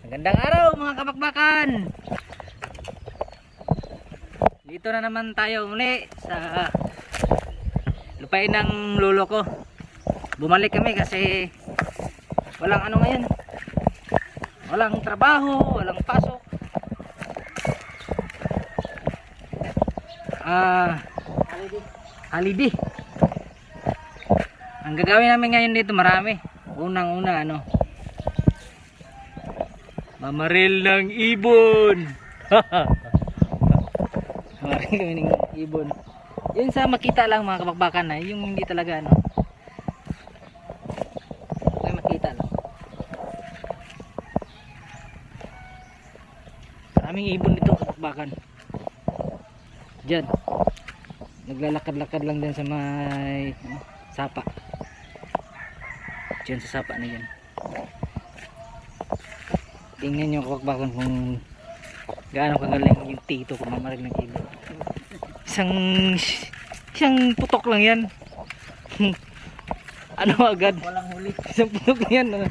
Magandang araw mga kabakbakan. Dito na naman tayo muli sa lupain ng lolo ko. Bumalik kami kasi walang ano ngayon. Walang trabaho, walang pasok. Holiday. Ang gagawin namin ngayon dito marami. Unang-una mamaril ng ibon. Mamaril kami ng ibon. Yun sa makita lang mga kabakbakan na, yung hindi talaga may makita lang. Maraming ibon dito kabakbakan. Diyan. Naglalakad-lakad lang din sa may sapa. Diyan sa sapa na yan. Tingnan nyo kabakbakan kung gaano kagaling yung tito kung mamaril ng ibon. Isang putok lang yan. Agad? Walang huli. Isang putok lang yan.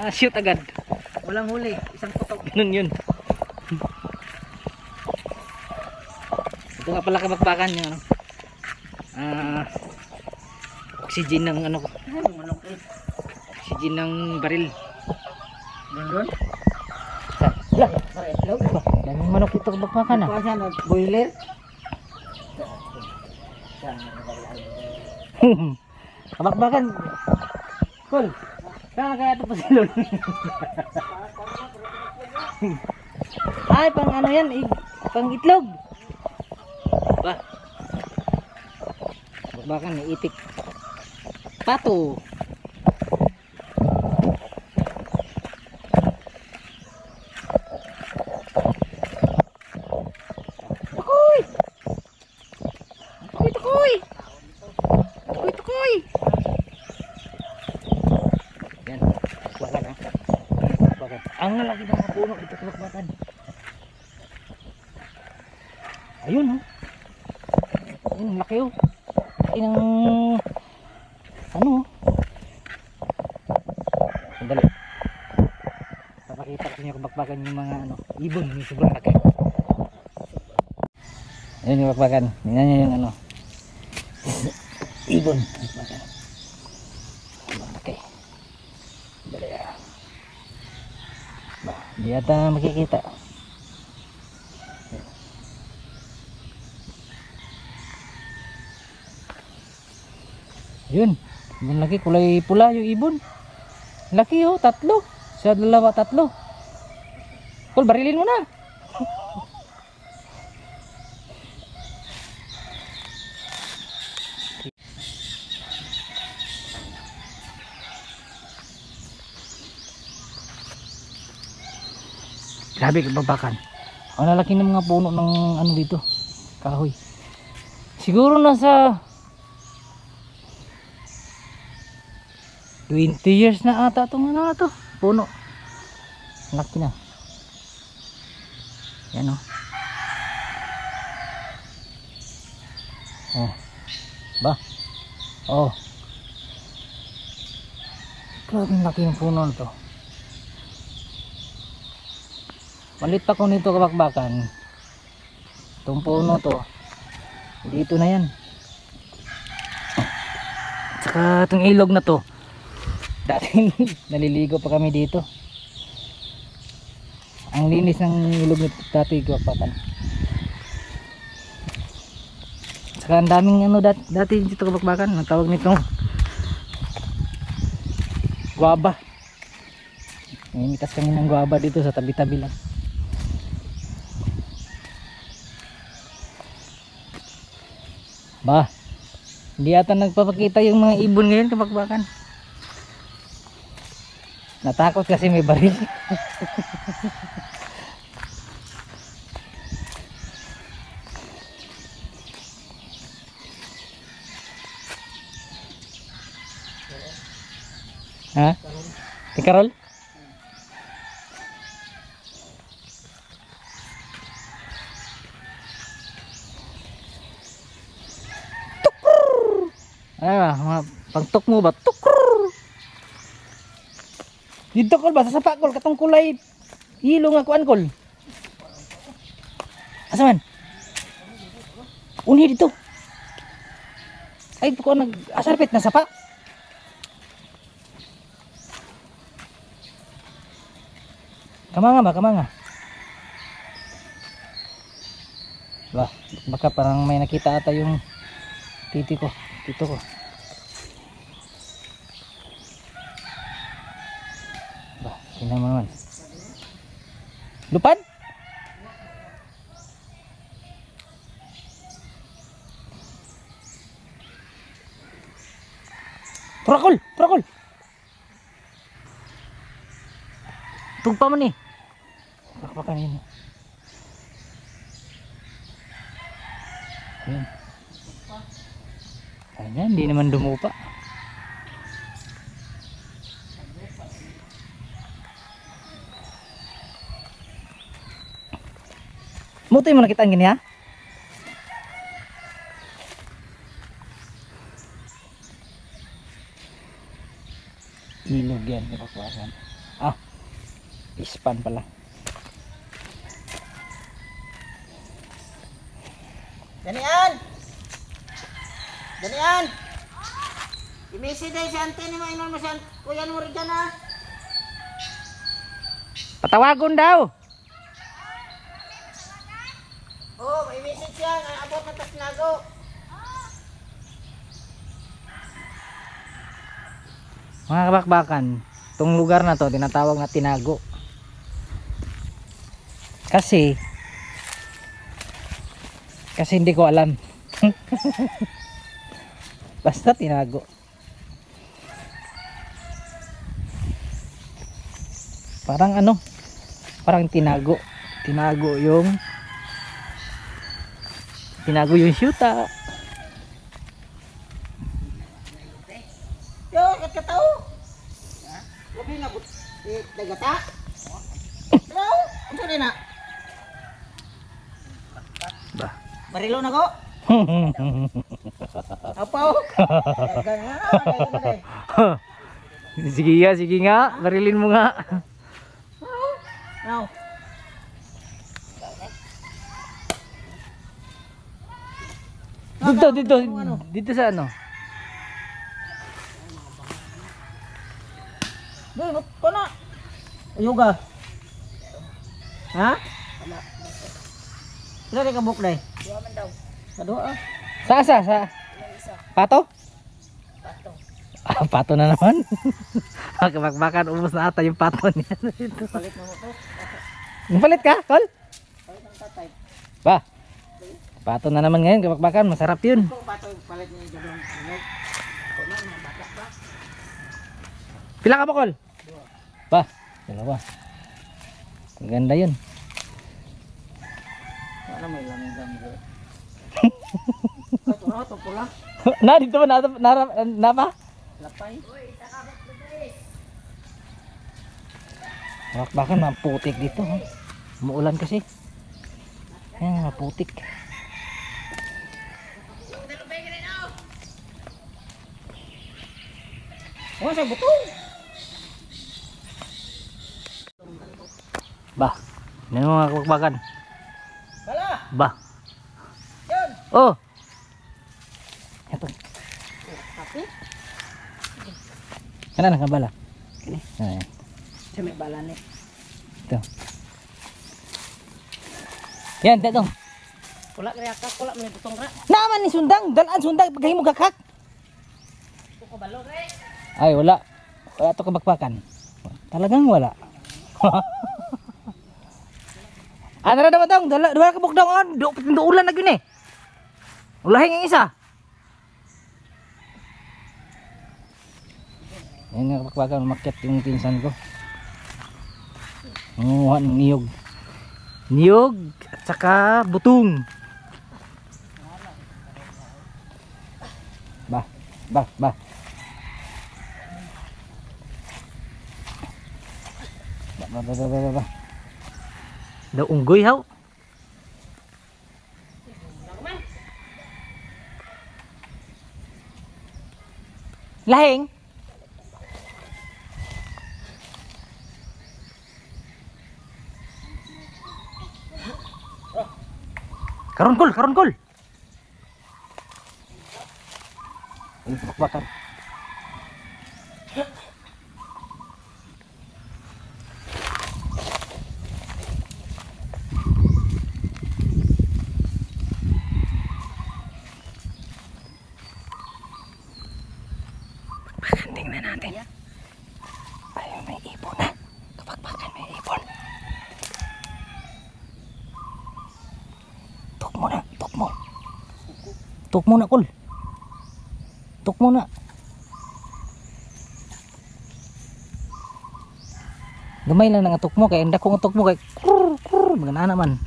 Shoot agad. Walang huli. Isang putok. Ganun yun. Ito nga pala kabakbakan yung oxygen ng oxygen ng baril. Ganun? Daming manok ito kabakbakan boiler. Kabakbakan. Cool. Saan kaya ito pasilon? Ay, pang yan, pang itlog. Ba? Kabakbakan, may itik. Pato. Ang lalaki ng mga puno dito kabakbakan. Ayun ayun, laki laki ng sandali, papakita ko nyo kabakbakan yung mga ibon, yung sobrang laki. Ayun yung kabakbakan, tingnan nyo yung ibon kabakbakan. Sobrang laki. Dali di ata makikita. Yun, yung laki, kulay pula yung ibon. Laki tatlo. Sa dalawa, tatlo. Kul, barilin mo na. Grabe kabakbakan. Ang lalaki ng mga puno ng dito, kahoy. Siguro nasa 20 years na ata itong puno. Laki na. Yan ba? Grabe ang laki ng puno nito. Malit pa ko nito kabakbakan. Itong puno to dito na yan. Saka itong ilog na to dati naliligo pa kami dito. Ang linis ng ilog nito dati kabakbakan. Saka ang daming dati dito kabakbakan. Ang tawag nito guaba. May mitas kami ng guaba dito sa tabi-tabi lang. Ba, hindi ata nagpapakita yung mga ibon ngayon kabakbakan. Natakot kasi may baril. Ha? Tikarol? Pagtok mo ba? Tukur! Dito kol ba? Sa sapakol katong kulay Hilo nga kuan kol. Asa man? Unhi dito. Ay ko nag asarpit na sapa. Kamanga ba, kamanga. Bah, baka parang may nakita ata yung tito ko. Bah, tingnan mo naman. Lupan? Turakol. Tugpa mo ni. Bakbakan yun. Ayan. Ayan, hindi naman dumupa. Mutoy mo nakita ang gini ha? Ilog yan, kapakwasan. Ah, ispan pala. Danian! Imisi day si ante ni mo inon mo siya. Kuya mo rin dyan ha. Patawagon daw. Oo, may message siya. Abot na tasnago. Mga kabakbakan, itong lugar na to tinatawag na Tinago. Kasi hindi ko alam. Basta Tinago. Parang ano? Parang Tinago yung syuta. Yo, katao. Labi na but. Dagata. Hello? Ano din na? Ba. Barilo na ko. Apaw. Sige nga, barilin mo nga. Now. Dito sa ano? Dito, ko na. Yoga. Ha? Sila ka buk day. Dua man daw. Kadua. Sa? Pato? Pato. Ah, pato na naman. Kabakbakan, ubos na ata yung pato niya. Palit mo to. Palit ka, Kol? Palit ng tatay. Ba? Pato na naman ngayon, kabakbakan, masarap yun. Kung pato palit niya yung dalawang palit. Kung na mga bata ba? Pila ka ba, Kol? Ba? Dalawa. Ang ganda yun. Wala may langgam doon. Ito pula. Na, dito ba? Na ba? Lapay. Bakbakan, maputik dito. Umuulan kasi. Ayan, maputik. Oh, sa butong. Ba? Ano mga kabakbakan? Bala. Ba? Yan. Oh! Ito. Tapi. Kana nakabala? Kini. Ayan. Sa may bala ni. Ito. Yan, ito. Kula kaya ka, kula man butong ra. Naman ni sundang, dalaan sundang pagkain mo gakak. Ko balo re. Ay, wala. Wala to kabakbakan. Talagang wala. Ano na daw dong? Dua ka bukdong on. Do ulan na gyud eh. Ulahin ang isa. Yan nga kabakbakan, umakyat yung pinsan ko. Nangunguha ng niyog. Niyog at saka butong. Ba. Ba. Daw unggoy haw. Lahing. Karon kol, karon kol. Ay, bakbakan. Bakbakan, tingnan natin. Ayun, may ibon na. Kapakbakan, may ibon. Tuk mo na, tuk mo. Tuk mo na, kol. Tuk mo na. Gamay lang nang atok mo kay anda kong atok mo kay krrr krrr magana naman.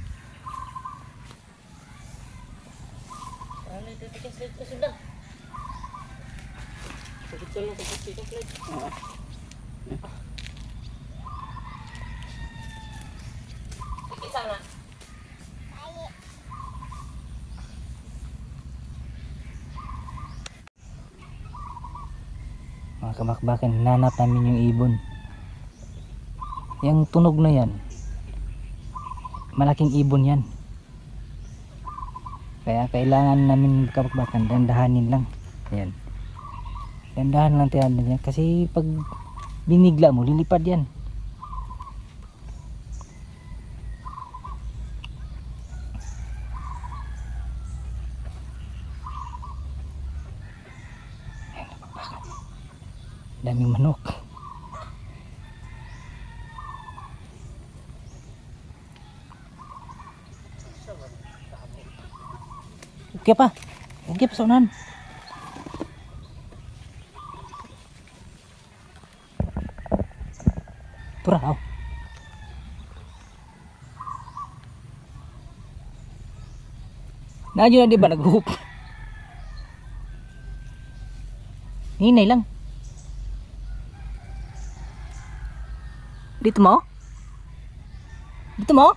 Mga kabakbakan, hinanap namin yung ibon. Yung tunog na yan, malaking ibon yan. Kaya kailangan namin kabakbakan, dandahanin lang. Ayan. Dandahan lang tayo yan. Kasi pag binigla mo, lilipad yan. Ayan, kabakbakan. Daming manok. Okay pa. Okay pa sa unahan. Pura, oh. Nadyo na di ba nag-hoop? Hinay lang. Dito mo? Dito mo?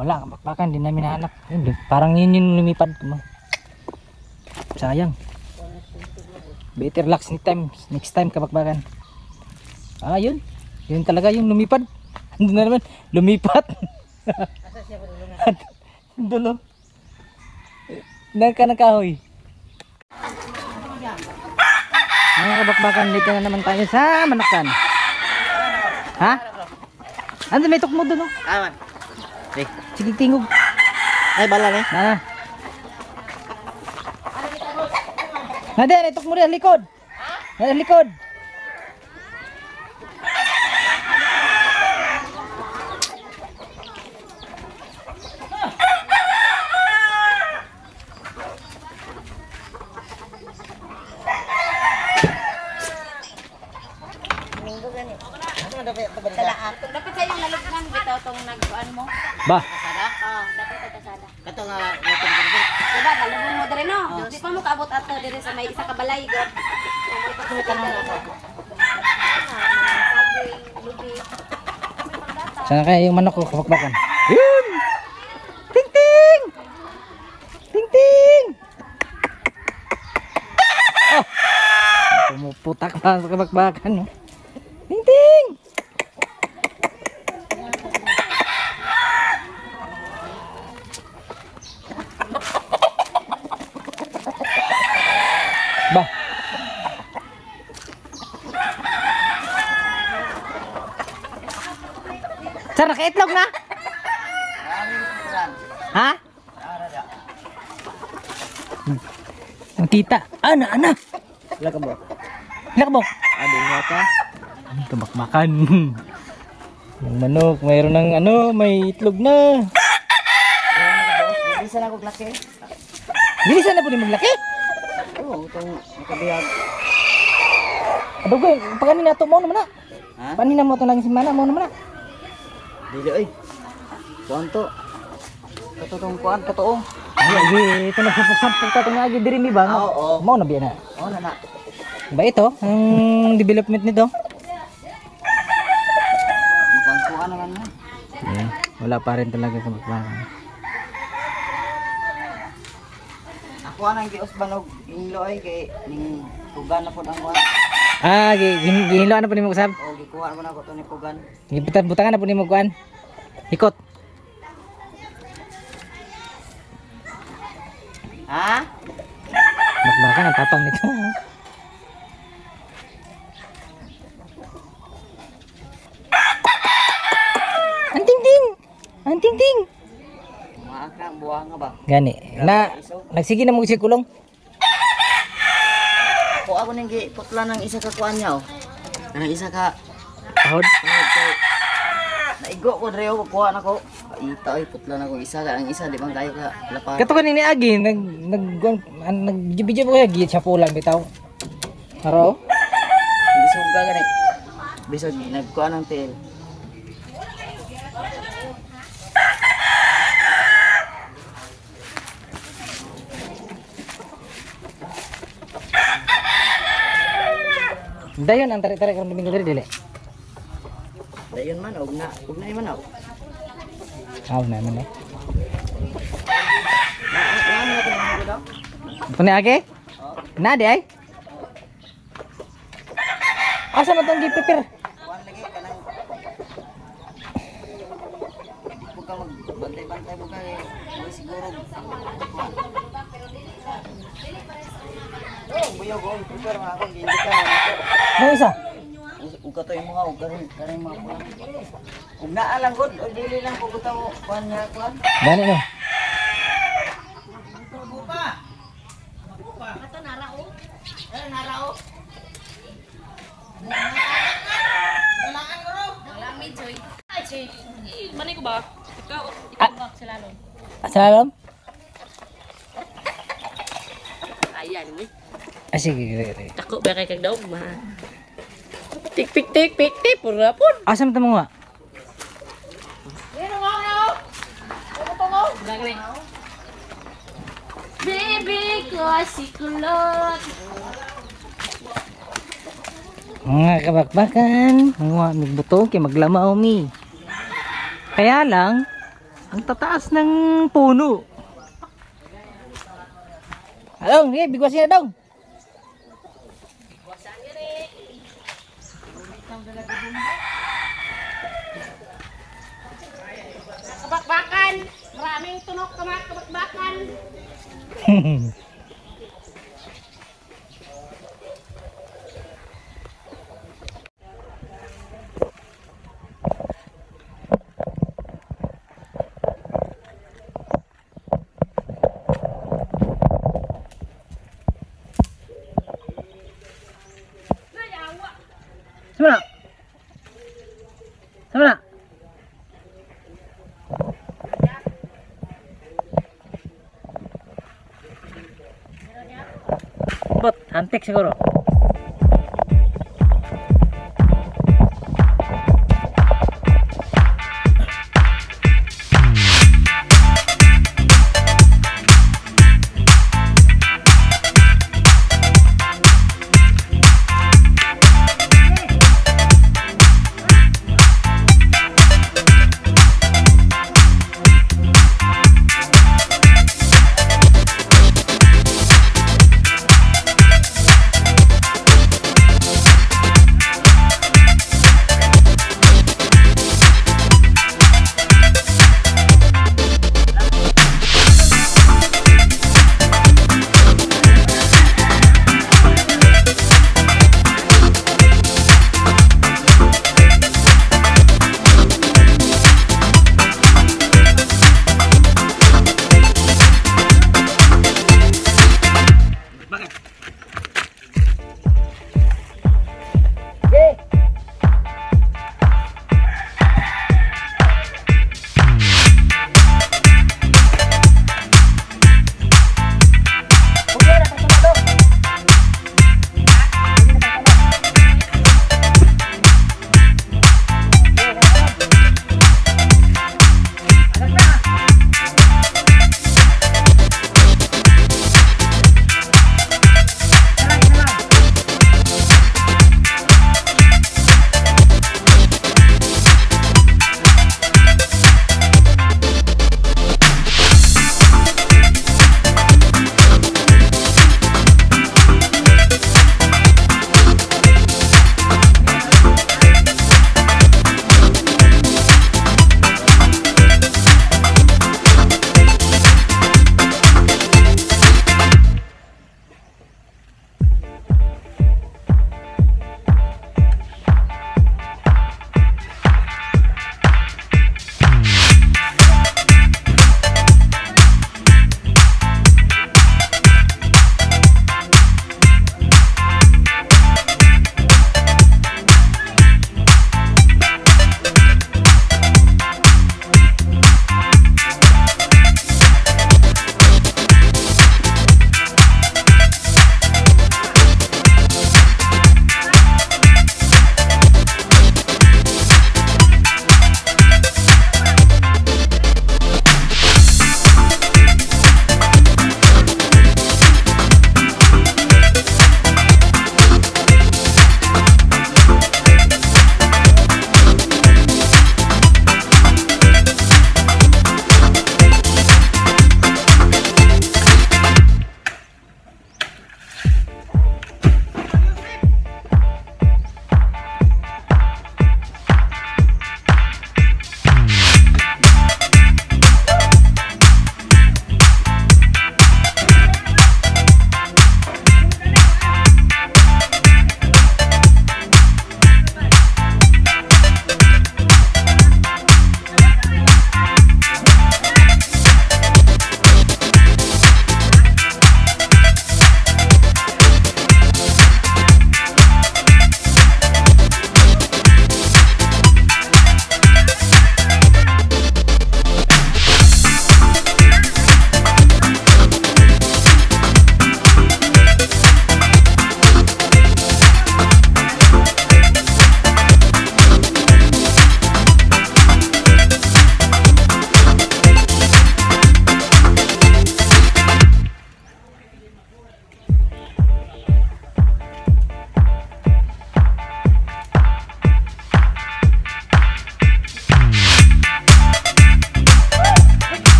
Wala, bakbakan, di namin nahanap. Parang yun yung lumipad. Sayang. Better luck next time kabakbakan. Ah, yun. Yun talaga yung lumipad. Doon na naman, lumipat. Doon o. Nagkanakahoy. Mga kabakbakan, dito na naman tayo sa Manakan. Ha? Ano may tukmo doon o? Aman. Sige, tingog. Ay, bala ni. Na. Nade, itok mo rin likod. Ha? Likod. Dapat sa yung nalugnan bitaw tong nagkuan mo. Ba. Kasada? Oo, dapat ito kasada. Kato nga motor ko dito. Diba, nalugnan mo dere no? Di pa mo kaabot ato dere sa may isa ka balay god. May pagsulit ka na ako. Lubi. Sana kaya yung manok ko kabakbakan. Yun! Ting ting! Ting ting! Oh! Pumuputak pa sa kabakbakan. No? Ting ting! Ba. Sir, nakaitlog na? Ha? Kita. Ana. Wala ka ba? Lakbok. Ado nga ka. Kabakbakan. Yung manok, mayroon ng may itlog na. Isa na ko laki. Bilisan na po din maglaki. Oo, itong makabihag. Adugoy, pagani na ito mo naman na. Ha? Panina mo ito lang si mana mo naman na. Dili ay. Kuan to. Katotong kuan, katoong. Ay, ito nagsampok-sampok ka ito nga diri mi ba? Oo. Mo na biya na. Oo na na. Ba ito, ang development nito? Mukhang kuan naman na. Wala pa rin talaga kabakbakan. kuha nang gios banog inglo ay kay ning pugan na po ang kuha. Ah, gihinloan na po nimo usab. O gikuha mo na ko to ni pugan. Gibutan-butangan na po nimo kuan. Ikot. Ha? Bakbakan ang tapang nito. Anting-ting. Anting-ting. Maaka buha nga ba? Gani. Na nagsige na mo si kulong. Ko ako ning giputla ng isa ka kuan niya oh. Kanang isa ka Tahod. naigo ko reo kuha na ko. Ita ay putla na ko isa ka ang isa di man kayo ka lapar. Kato kanini agi nag-video ko gi siya pulang bitaw. Haro. Hindi suga gani. Bisag nagkuha ng tail. Dayon ang tarik-tarik kan minggu dari dili. Dayon man og na man og. Aw na man eh. Ano na ko daw? Puni agi? Na di ay? Asa man tong gipipir? Kuan lagi kanang buka magbantay-bantay buka kay siguro. Oh, buyo ko prepare man ako gindika man ako. Ano isa? Uga to yung mga uga rin mga kuan. Ug naa lang gud o dili lang ko guta mo kuan niya kuan. Gani no. Ato narao. Narao. Wala mi joy. Ay, si. Manay ko ba? Ikaw ba sila lon? Asalam? Ayan mi. Ah, sige. Tako ba kay kag daog ma. Tik tik tik tik tik pura pun. Asa man tamo nga? Gagawin. Baby ko si kulot. Mga kabakbakan, mga migbuto kay maglamaw mi. Kaya lang, ang tataas ng puno. Along, sige, bigwasin na daw. Kabakbakan. Maraming tunok kabakbakan. Sama na? Sama na? Bot, antik siguro.